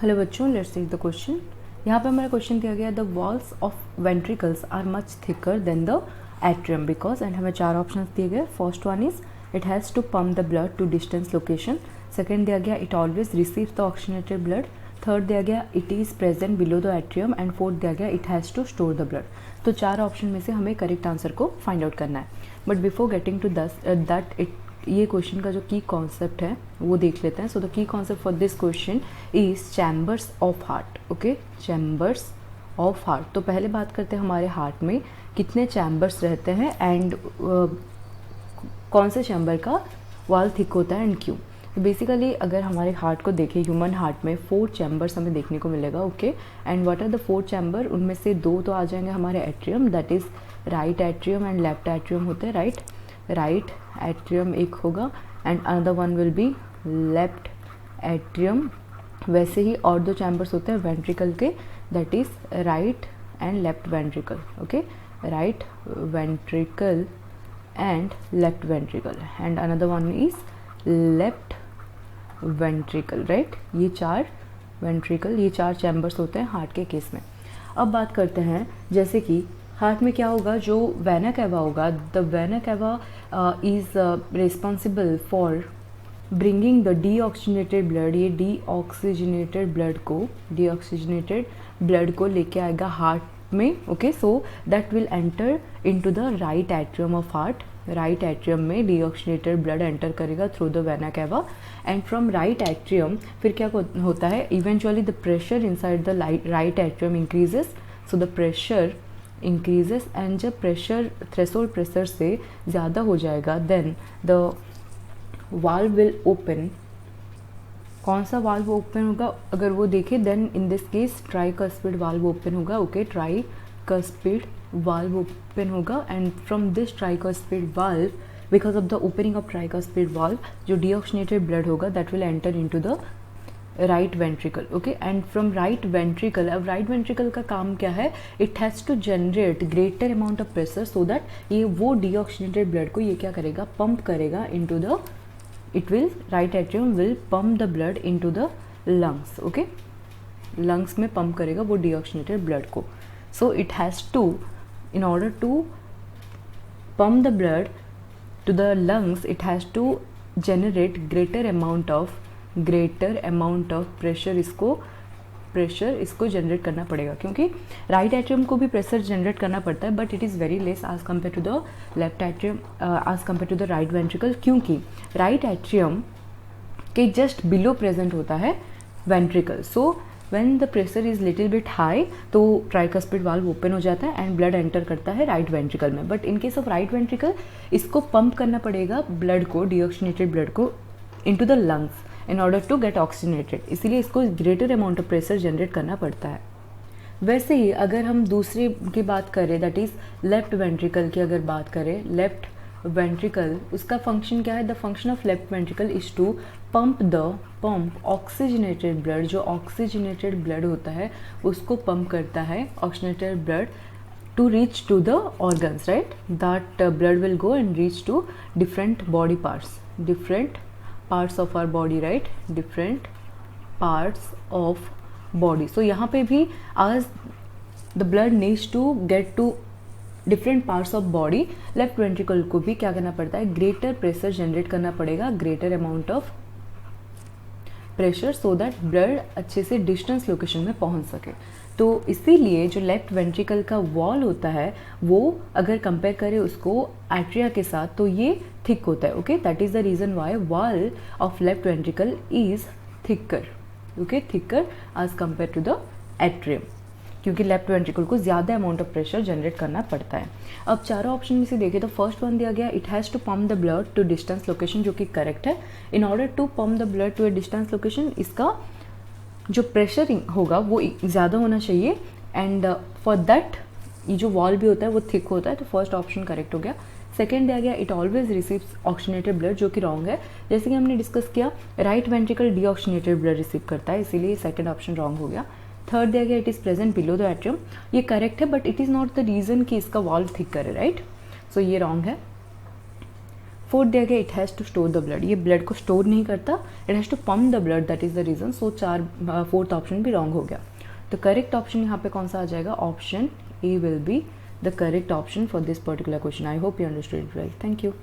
Hello बच्चों, let's take the question. यहाँ पे हमारा क्वेश्चन दिया गया, the walls of ventricles are much thicker than the atrium because, and हमें चार ऑप्शंस दिए गए। First one is it has to pump the blood to distance location. Second दिया गया it always receive the oxygenated blood. Third दिया गया it is present below the atrium. And fourth दिया गया it has to store the blood. तो चार option में से हमें करेक्ट आंसर को फाइंड आउट करना है। But before getting to that ये क्वेश्चन का जो की कॉन्सेप्ट है वो देख लेते हैं। So the key concept for this question is chambers of heart. Okay, chambers of heart. तो पहले बात करते हैं हमारे हार्ट में कितने चैम्बर्स रहते हैं एंड कौन से चैम्बर का वॉल थिक होता है एंड क्यों। तो बेसिकली अगर हमारे हार्ट को देखें, ह्यूमन हार्ट में 4 चैम्बर्स हमें देखने को मिलेगा। Okay, and what are the 4 chamber? उनमें से 2 तो आ जाएंगे हमारे atrium, that is right atrium and left atrium होते हैं। राइट एट्रियम एक होगा and another one will be left atrium. वैसे ही और 2 चैम्बर्स होते हैं वेंट्रिकल के, that is right and left ventricle. Okay, right ventricle and left ventricle and another one is left ventricle. Right, ये 4 वेंट्रिकल, ये 4 चैम्बर्स होते हैं हार्ट के केस में। अब बात करते हैं जैसे कि हार्ट में क्या होगा, जो वेना कैवा होगा, the vena cava is responsible for bringing the deoxygenated blood. ये डीऑक्सीजनेटेड ब्लड को लेके आएगा हार्ट में। Okay, so that will enter into the right atrium of heart. Right atrium में डीऑक्सीजनेटेड ब्लड एंटर करेगा through the vena cava and from right atrium फिर क्या होता है, eventually the pressure inside the right atrium increases. So the pressure increases and जब pressure threshold pressure से ज़्यादा हो जाएगा then the valve will open. कौन सा वाल्व ओपन होगा अगर वो देखें, then in this case tricuspid valve open होगा। ओके, ट्राइकस्पिड वाल्व ओपन होगा and from this tricuspid valve, because of the opening of tricuspid valve, जो डीऑक्सीजनेटेड ब्लड होगा that will enter into the right ventricle. Okay, and from right ventricle, अब right ventricle का काम क्या है, it has to generate greater amount of pressure so that ये वो deoxygenated blood को ये क्या करेगा, पंप करेगा into the, it will, right atrium will pump the blood into the lungs. Okay, lungs में पंप करेगा वो डीऑक्सीजनेटेड ब्लड को। So it has to, in order to pump the blood to the lungs, it has to generate greater amount of pressure। इसको generate करना पड़ेगा क्योंकि right atrium को भी प्रेशर जनरेट करना पड़ता है, but it is very less as compare to the left atrium, as compare to the right ventricle, क्योंकि राइट एट्रियम के जस्ट बिलो प्रेजेंट होता है ventricle. So when the pressure is little bit high तो tricuspid valve open हो जाता है and blood enter करता है राइट वेंट्रिकल में। But in case of right ventricle इसको पंप करना पड़ेगा ब्लड को, डीऑक्सीजनेटेड ब्लड को into the lungs in order to get oxygenated, इसीलिए इसको greater amount of pressure generate करना पड़ता है। वैसे ही अगर हम दूसरे की बात करें, दैट इज़ लेफ्ट वेंट्रिकल की अगर बात करें, लेफ्ट वेंट्रिकल, उसका फंक्शन क्या है, the function of left ventricle is to pump oxygenated blood. जो ऑक्सीजनेटेड ब्लड होता है उसको पंप करता है, oxygenated blood to reach to the organs. Right, that blood will go and reach to different body parts, different parts of our body. Right, different parts of body. So यहाँ पे भी आज the blood needs to get to different parts of body, left ventricle को भी क्या करना पड़ता है, ग्रेटर प्रेशर जनरेट करना पड़ेगा, greater amount of pressure, so that blood अच्छे से डिस्टेंस लोकेशन में पहुंच सके। तो इसीलिए जो लेफ्ट वेंट्रिकल का वॉल होता है वो अगर कंपेयर करें उसको एट्रिया के साथ तो ये थिक होता है। Okay, that is the reason why wall of left ventricle is thicker. Okay, thicker as compare to the atrium, क्योंकि लेफ्ट वेंट्रिकल को ज़्यादा अमाउंट ऑफ प्रेशर जनरेट करना पड़ता है। अब चारों ऑप्शन में से देखें तो फर्स्ट वन दिया गया it has to pump the blood to distance location, जो कि करेक्ट है। In order to pump the blood to a distance location, इसका जो प्रेशर होगा वो ज़्यादा होना चाहिए एंड फॉर दैट ये जो वॉल भी होता है वो थिक होता है, तो फर्स्ट ऑप्शन करेक्ट हो गया। सेकेंड दिया गया it always receives oxygenated blood, जो कि रॉन्ग है। जैसे कि हमने डिस्कस किया right ventricle deoxygenated blood receive करता है, इसीलिए सेकेंड ऑप्शन रॉन्ग हो गया। थर्ड दिया गया it is present below the atrium, ये करेक्ट है but it is not the reason कि इसका वॉल्व थिक करे। राइट, सो ये रॉन्ग है। फोर्थ दिया गया it has to store the blood, ये ब्लड को स्टोर नहीं करता, it has to pump the blood, that is the reason. So fourth option भी रॉन्ग हो गया। तो करेक्ट ऑप्शन यहाँ पे कौन सा आ जाएगा, option A will be the correct option for this particular question. I hope you understood it right. Thank you.